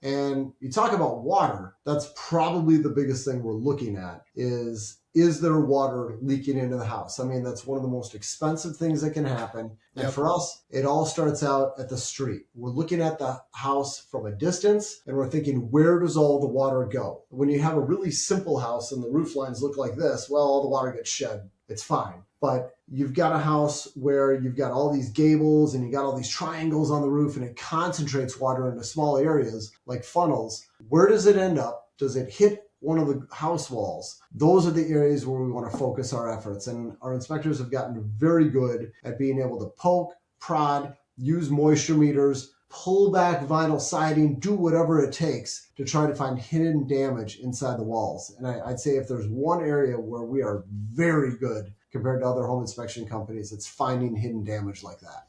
And you talk about water, that's probably the biggest thing we're looking at is there water leaking into the house? I mean, that's one of the most expensive things that can happen. And Yep. for us, it all starts out at the street. We're looking at the house from a distance and we're thinking, where does all the water go? When you have a really simple house and the roof lines look like this, well, all the water gets shed. It's fine. But you've got a house where you've got all these gables and you got all these triangles on the roof and it concentrates water into small areas like funnels. Where does it end up? Does it hit one of the house walls? Those are the areas where we want to focus our efforts. And our inspectors have gotten very good at being able to poke, prod, use moisture meters, pull back vinyl siding, do whatever it takes to try to find hidden damage inside the walls. And I'd say if there's one area where we are very good compared to other home inspection companies, it's finding hidden damage like that.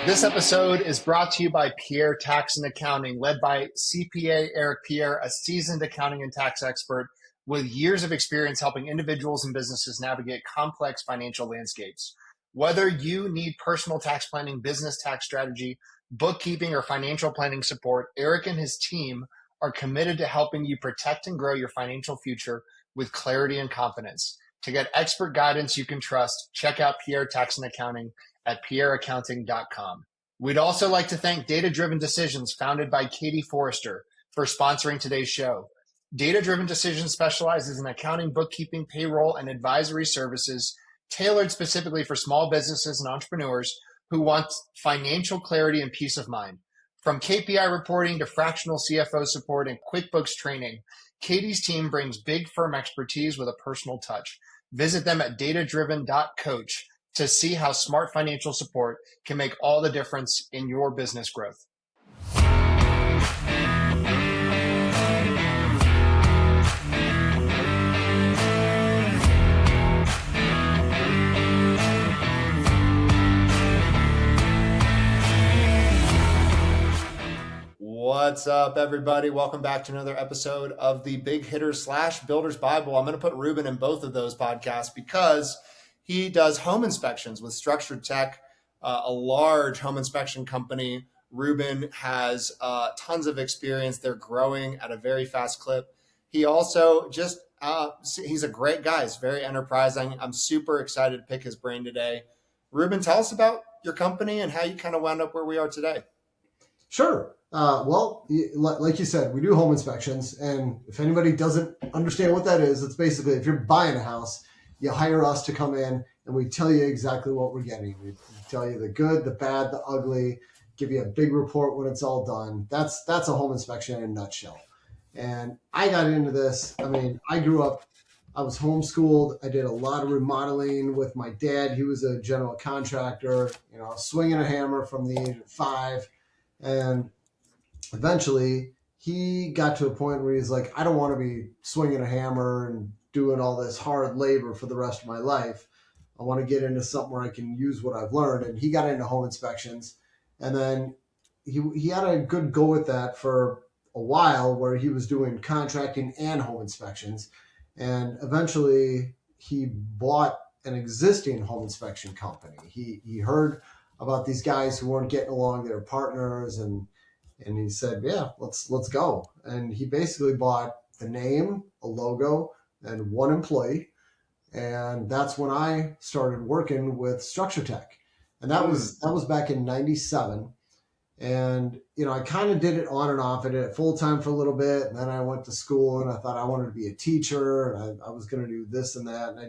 This episode is brought to you by Pierre Tax and Accounting, led by CPA Eric Pierre, a seasoned accounting and tax expert with years of experience helping individuals and businesses navigate complex financial landscapes. Whether you need personal tax planning, business tax strategy, bookkeeping, or financial planning support, Eric and his team are committed to helping you protect and grow your financial future with clarity and confidence. To get expert guidance you can trust, check out Pierre Tax and Accounting at pierreaccounting.com. We'd also like to thank Data Driven Decisions, founded by Katy Forster, for sponsoring today's show. Data Driven Decisions specializes in accounting, bookkeeping, payroll, and advisory services tailored specifically for small businesses and entrepreneurs who want financial clarity and peace of mind. From KPI reporting to fractional CFO support and QuickBooks training, Katy's team brings big firm expertise with a personal touch. Visit them at datadriven.coach to see how smart financial support can make all the difference in your business growth. What's up, everybody? Welcome back to another episode of the Big Hitters / Builders Bible. I'm going to put Reuben in both of those podcasts because he does home inspections with StructureTech, a large home inspection company. Reuben has tons of experience. They're growing at a very fast clip. He also he's a great guy. He's very enterprising. I'm super excited to pick his brain today. Reuben, tell us about your company and how you kind of wound up where we are today. Sure. Well, like you said, we do home inspections. And if anybody doesn't understand what that is, it's basically if you're buying a house, you hire us to come in and we tell you exactly what we're getting. We tell you the good, the bad, the ugly, give you a big report when it's all done. That's a home inspection in a nutshell. And I got into this. I mean, I grew up, I was homeschooled. I did a lot of remodeling with my dad. He was a general contractor, swinging a hammer from the age of 5. And eventually he got to a point where he's like, I don't want to be swinging a hammer and doing all this hard labor for the rest of my life. I want to get into something where I can use what I've learned. And he got into home inspections. And then he had a good go at that for a while where he was doing contracting and home inspections. And eventually he bought an existing home inspection company. He heard about these guys who weren't getting along, they were partners, and he said, yeah, let's go. And he basically bought the name, a logo, and one employee. And that's when I started working with StructureTech. And that was back in 97. And, I kind of did it on and off. I did it full time for a little bit. And then I went to school and I thought I wanted to be a teacher. And I was going to do this and that. And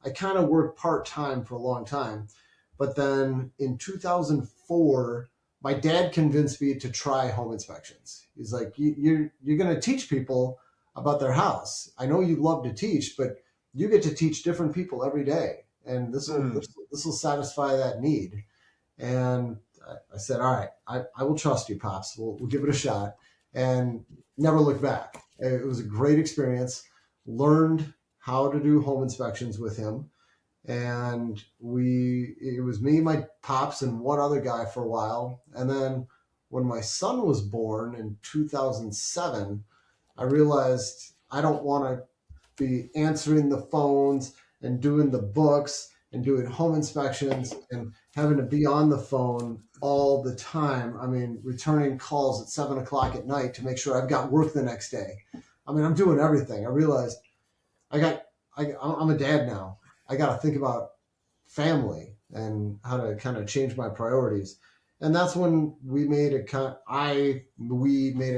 I kind of worked part time for a long time. But then in 2004, my dad convinced me to try home inspections. He's like, you're going to teach people about their house. I know you love to teach, but you get to teach different people every day. And this will satisfy that need. And I said, all right, I will trust you, Pops. We'll give it a shot. And never looked back. It was a great experience. Learned how to do home inspections with him. And it was me, my pops, and one other guy for a while. And then when my son was born in 2007, I realized I don't want to be answering the phones and doing the books and doing home inspections and having to be on the phone all the time. I mean, returning calls at 7 o'clock at night to make sure I've got work the next day. I mean, I'm doing everything. I realized I'm a dad now. I got to think about family and how to kind of change my priorities. And that's when we made a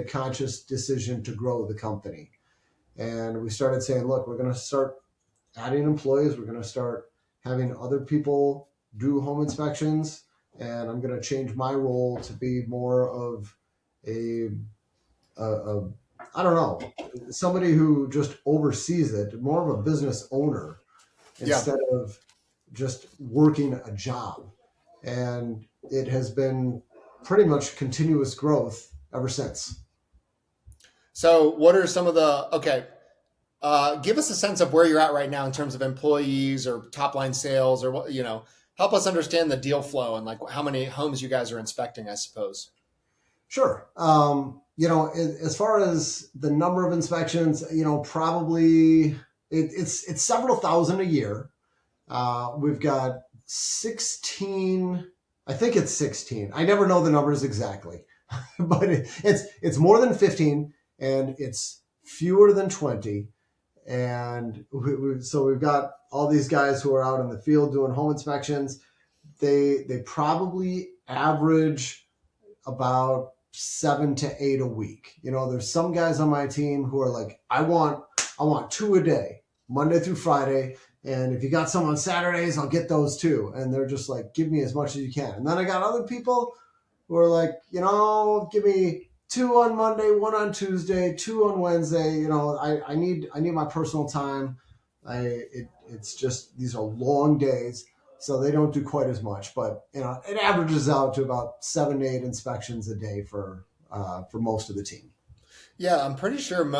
conscious decision to grow the company. And we started saying, look, we're going to start adding employees. We're going to start having other people do home inspections. And I'm going to change my role to be more of a I don't know, somebody who just oversees it, more of a business owner instead of just working a job. And it has been pretty much continuous growth ever since. So what are some of give us a sense of where you're at right now in terms of employees or top line sales or what, help us understand the deal flow and like how many homes you guys are inspecting, I suppose. Sure. As far as the number of inspections, probably it's several thousand a year. We've got 16, I think it's 16. I never know the numbers exactly, but it's more than 15 and it's fewer than 20. And so we've got all these guys who are out in the field doing home inspections. They probably average about 7 to 8 a week. There's some guys on my team who are like, I want 2 a day, Monday through Friday. And if you got some on Saturdays, I'll get those too. And they're just like, give me as much as you can. And then I got other people who are like, give me 2 on Monday, 1 on Tuesday, 2 on Wednesday. I need my personal time. It's just, these are long days, so they don't do quite as much, but it averages out to about 7 to 8 inspections a day for most of the team. Yeah, I'm pretty sure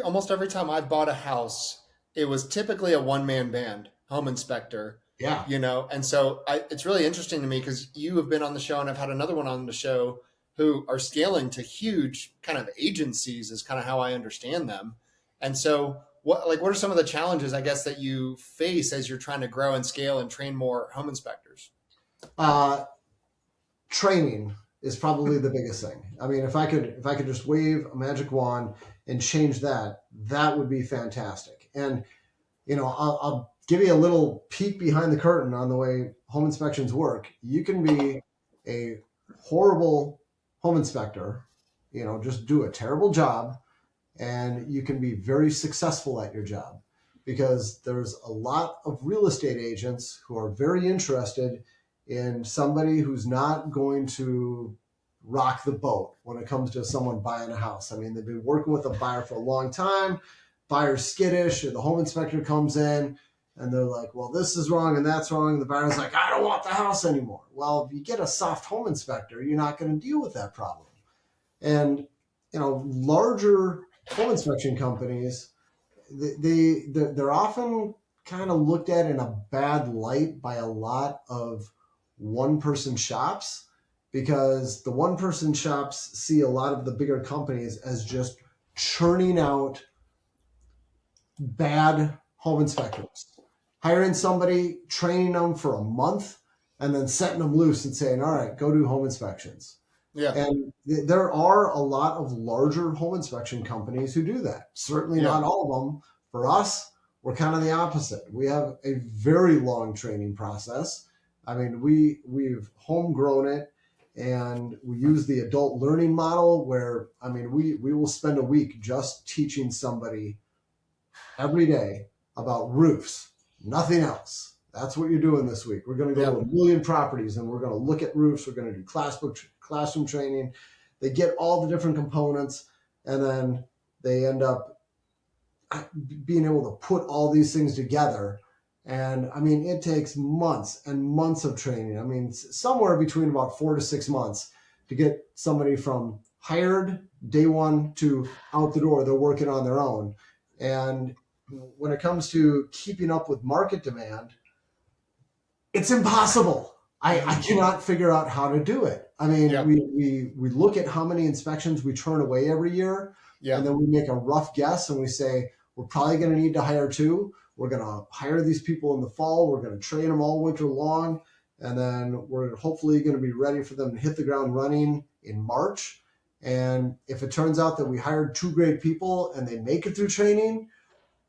almost every time I bought a house, it was typically a one-man band, home inspector. Yeah. And so it's really interesting to me because you have been on the show and I've had another one on the show who are scaling to huge kind of agencies is kind of how I understand them. And so what are some of the challenges, I guess, that you face as you're trying to grow and scale and train more home inspectors? Training is probably the biggest thing. I mean, if I could just wave a magic wand and change that would be fantastic. And, I'll give you a little peek behind the curtain on the way home inspections work. You can be a horrible home inspector, just do a terrible job, and you can be very successful at your job because there's a lot of real estate agents who are very interested in somebody who's not going to rock the boat when it comes to someone buying a house. I mean, they've been working with a buyer for a long time, buyer's skittish, and the home inspector comes in and they're like, well, this is wrong and that's wrong. And the buyer's like, I don't want the house anymore. Well, if you get a soft home inspector, you're not going to deal with that problem. And, larger home inspection companies, they're often kind of looked at in a bad light by a lot of one-person shops because the one-person shops see a lot of the bigger companies as just churning out bad home inspectors, hiring somebody, training them for a month, and then setting them loose and saying, all right, go do home inspections. Yeah. And there are a lot of larger home inspection companies who do that. Certainly not all of them. For us, we're kind of the opposite. We have a very long training process. I mean, we've homegrown it and we use the adult learning model where, I mean, we will spend a week just teaching somebody every day about roofs, nothing else. That's what you're doing this week. We're going to go to 1 million properties and we're going to look at roofs. We're going to do classroom training. They get all the different components and then they end up being able to put all these things together. And I mean, it takes months and months of training. I mean, somewhere between about 4 to 6 months to get somebody from hired day one to out the door. They're working on their own. And when it comes to keeping up with market demand, it's impossible. I cannot figure out how to do it. I mean, we look at how many inspections we turn away every year, and then we make a rough guess and we say, we're probably going to need to hire 2. We're going to hire these people in the fall. We're going to train them all winter long. And then we're hopefully going to be ready for them to hit the ground running in March. And if it turns out that we hired 2 great people and they make it through training,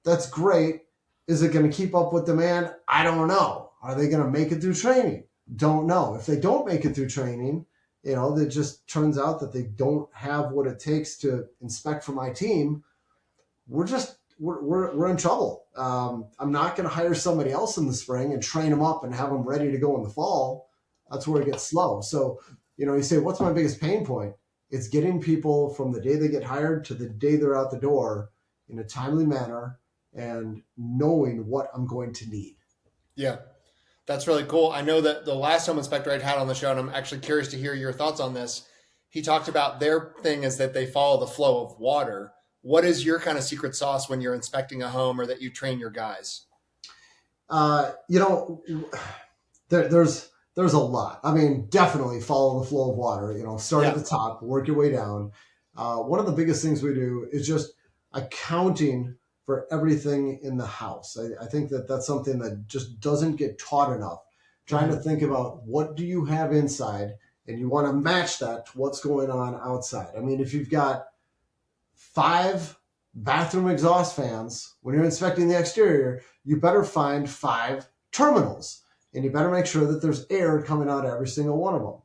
that's great. Is it going to keep up with demand? I don't know. Are they going to make it through training? Don't know. If they don't make it through training, it just turns out that they don't have what it takes to inspect for my team. We're in trouble. I'm not going to hire somebody else in the spring and train them up and have them ready to go in the fall. That's where it gets slow. So, you say, what's my biggest pain point? It's getting people from the day they get hired to the day they're out the door in a timely manner and knowing what I'm going to need. Yeah, that's really cool. I know that the last home inspector I'd had on the show, and I'm actually curious to hear your thoughts on this. He talked about their thing is that they follow the flow of water. What is your kind of secret sauce when you're inspecting a home or that you train your guys? There's a lot. I mean, definitely follow the flow of water. Start at the top, work your way down. One of the biggest things we do is just accounting for everything in the house. I think that that's something that just doesn't get taught enough. Trying to think about what do you have inside, and you want to match that to what's going on outside. I mean, if you've got 5 bathroom exhaust fans, when you're inspecting the exterior, you better find 5 terminals. And you better make sure that there's air coming out of every single one of them.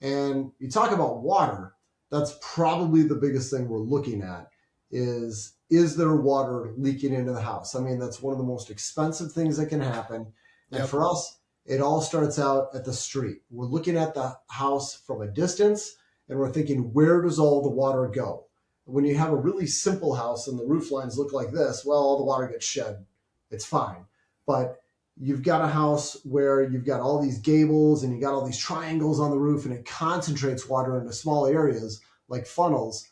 And you talk about water, that's probably the biggest thing we're looking at is there water leaking into the house? I mean, that's one of the most expensive things that can happen. And for us, it all starts out at the street. We're looking at the house from a distance and we're thinking, where does all the water go? When you have a really simple house and the roof lines look like this, well, all the water gets shed. It's fine. But you've got a house where you've got all these gables and you got all these triangles on the roof and it concentrates water into small areas like funnels.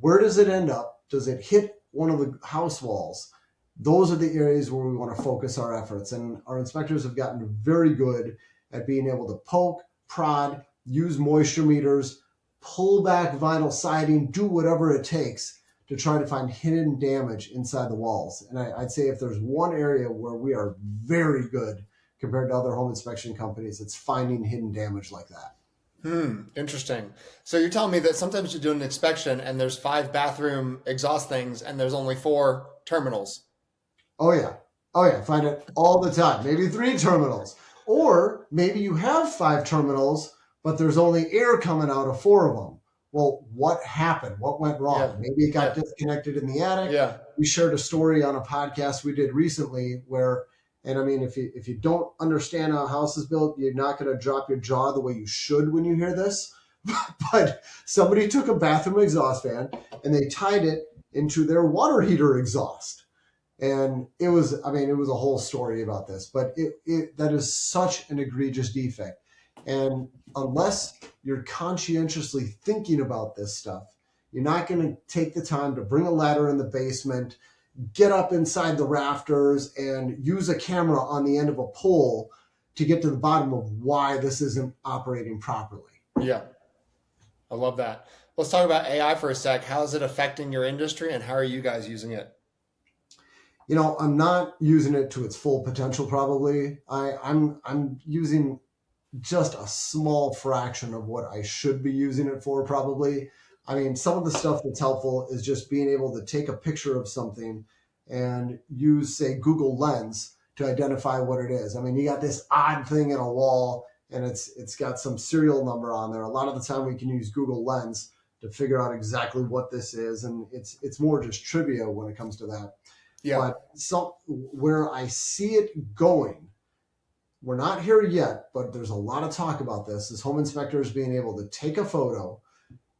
Where does it end up? Does it hit one of the house walls? Those are the areas where we want to focus our efforts. And our inspectors have gotten very good at being able to poke, prod, use moisture meters, pull back vinyl siding, do whatever it takes to try to find hidden damage inside the walls. And I'd say if there's one area where we are very good compared to other home inspection companies, it's finding hidden damage like that. Interesting. So you're telling me that sometimes you do an inspection and there's 5 bathroom exhaust things and there's only 4 terminals. Oh yeah. Find it all the time. Maybe 3 terminals. Or maybe you have 5 terminals, but there's only air coming out of 4 of them. Well, what happened? What went wrong? Yeah. Maybe it got disconnected in the attic. Yeah. We shared a story on a podcast we did recently where, and I mean, if you don't understand how a house is built, you're not going to drop your jaw the way you should when you hear this. But somebody took a bathroom exhaust fan and they tied it into their water heater exhaust. And it was a whole story about this, but that is such an egregious defect. And unless you're conscientiously thinking about this stuff, you're not going to take the time to bring a ladder in the basement, get up inside the rafters, and use a camera on the end of a pole to get to the bottom of why this isn't operating properly. Yeah, I love that. Let's talk about AI for a sec. How is it affecting your industry and how are you guys using it? I'm not using it to its full potential probably. I'm using just a small fraction of what I should be using it for probably. I mean, some of the stuff that's helpful is just being able to take a picture of something and use, say, Google Lens to identify what it is. I mean, you got this odd thing in a wall and it's got some serial number on there. A lot of the time we can use Google Lens to figure out exactly what this is. And it's more just trivia when it comes to that. Yeah. But where I see it going, we're not here yet, but there's a lot of talk about this, is home inspectors being able to take a photo,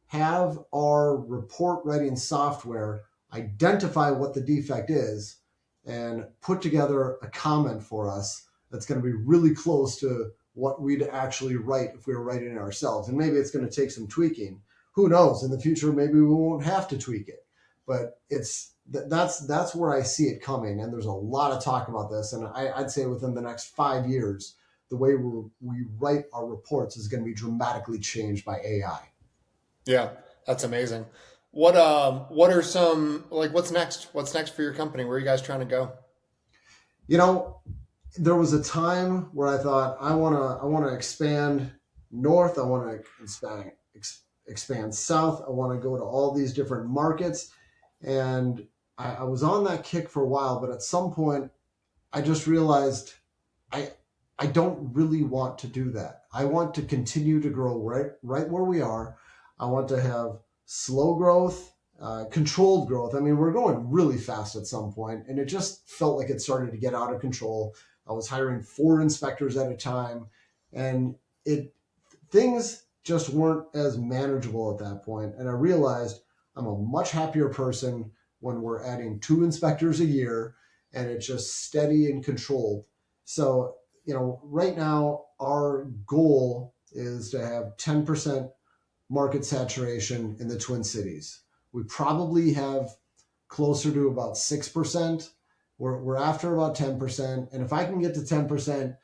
have our report writing software identify what the defect is, and put together a comment for us that's going to be really close to what we'd actually write if we were writing it ourselves. And maybe it's going to take some tweaking. Who knows? In the future, maybe we won't have to tweak it. But that's where I see it coming. And there's a lot of talk about this. And I'd say within the next 5 years, the way we write our reports is going to be dramatically changed by AI. Yeah, that's amazing. What are some, like, what's next? What's next for your company? Where are you guys trying to go? You know, there was a time where I thought I want to expand north. I want to expand south. I want to go to all these different markets, and I was on that kick for a while. But at some point, I just realized I I don't really want to do that. I want to continue to grow right where we are. I want to have slow growth, controlled growth. I mean, we're going really fast at some point, and it just felt like it started to get out of control. I was hiring 4 inspectors at a time, and it things just weren't as manageable at that point. And I realized I'm a much happier person when we're adding 2 inspectors a year, and it's just steady and controlled. So, right now our goal is to have 10% market saturation in the Twin Cities. We probably have closer to about 6%. We're after about 10%. And if I can get to 10%,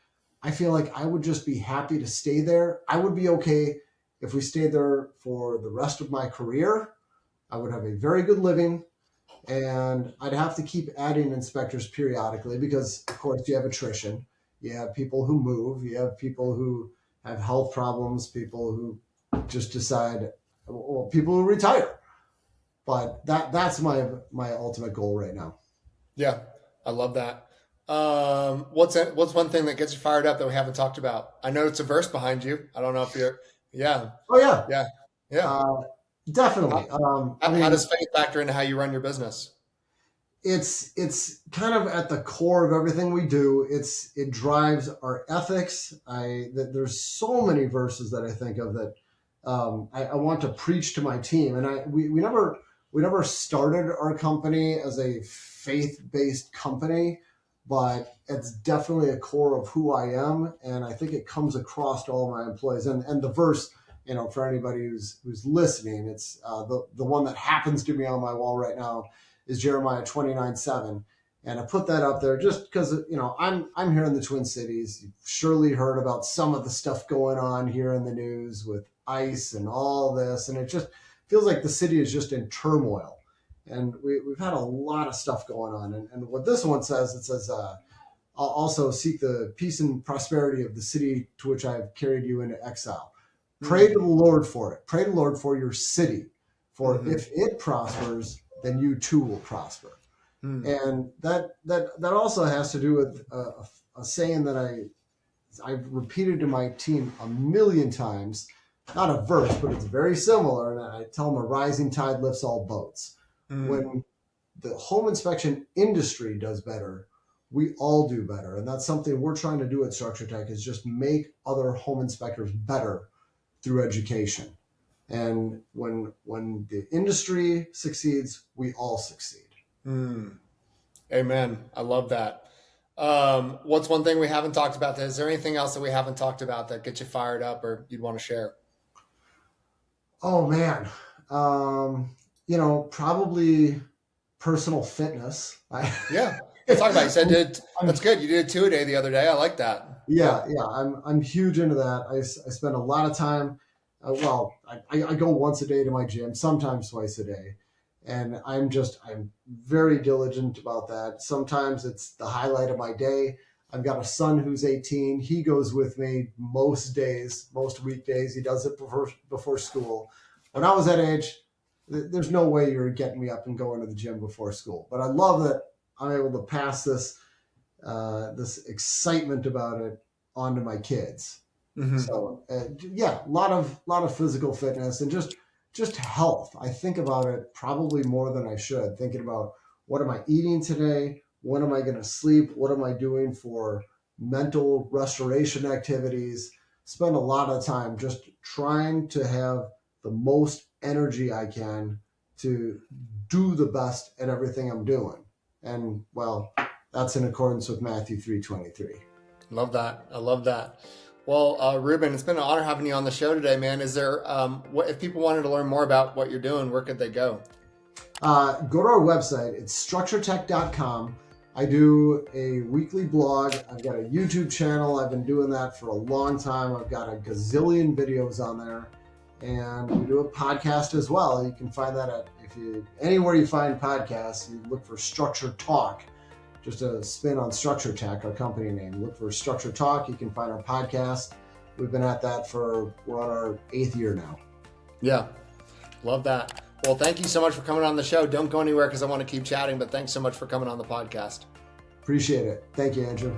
I feel like I would just be happy to stay there. I would be okay if we stayed there for the rest of my career. I would have a very good living, and I'd have to keep adding inspectors periodically because, of course, you have attrition. You have people who move. You have people who have health problems, people who just decide, well, people who retire. But that's my ultimate goal right now. Yeah, I love that. What's one thing that gets you fired up that we haven't talked about? I know it's a verse behind you. I don't know if you're. Yeah, Oh yeah, yeah, yeah. uh, definitely. I How mean, does faith factor into how you run your business? it's kind of at the core of everything we do. It drives our ethics. There's so many verses that I think of that I want to preach to my team. And we never started our company as a faith-based company, but it's definitely a core of who I am, and I think it comes across to all my employees. And the verse, for anybody who's listening, it's the one that happens to be on my wall right now is Jeremiah 29:7. And I put that up there just because, I'm here in the Twin Cities. You've surely heard about some of the stuff going on here in the news with ICE and all this. And it just feels like the city is just in turmoil. And we've had a lot of stuff going on. And what this one says, it says, I'll also seek the peace and prosperity of the city to which I have carried you into exile. Pray to the Lord for it. Pray to the Lord for your city. For if it prospers, then you too will prosper. And that also has to do with a saying that I've repeated to my team a million times. Not a verse, but it's very similar. And I tell them a rising tide lifts all boats. When the home inspection industry does better, we all do better. And that's something we're trying to do at StructureTech, is just make other home inspectors better through education. And when the industry succeeds, we all succeed. Amen. I love that. What's one thing we haven't talked about? Is there anything else that we haven't talked about that gets you fired up or you'd want to share? Oh man, probably personal fitness. Yeah, let's talk about it. You said that's good. You did 2 a day the other day. I like that. Yeah. I'm huge into that. I spend a lot of time. I go once a day to my gym, sometimes twice a day, and I'm very diligent about that. Sometimes it's the highlight of my day. I've got a son who's 18. He goes with me most days, most weekdays. He does it before school. When I was that age, there's no way you're getting me up and going to the gym before school. But I love that I'm able to pass this excitement about it onto my kids. So a lot of physical fitness and just health. I think about it probably more than I should. Thinking about, what am I eating today? When am I going to sleep? What am I doing for mental restoration activities? Spend a lot of time just trying to have the most energy I can to do the best at everything I'm doing. And that's in accordance with Matthew 3:23. Love that. I love that. Well, Reuben, it's been an honor having you on the show today, man. Is there, if people wanted to learn more about what you're doing, where could they go? Go to our website. It's StructureTech.com. I do a weekly blog. I've got a YouTube channel. I've been doing that for a long time. I've got a gazillion videos on there. And we do a podcast as well. You can find that anywhere you find podcasts. You look for Structure Talk, just a spin on StructureTech, our company name. Look for Structure Talk. You can find our podcast. We've been at that we're on our 8th year now. Yeah, love that. Well, thank you so much for coming on the show. Don't go anywhere because I want to keep chatting, but thanks so much for coming on the podcast. Appreciate it. Thank you, Andrew.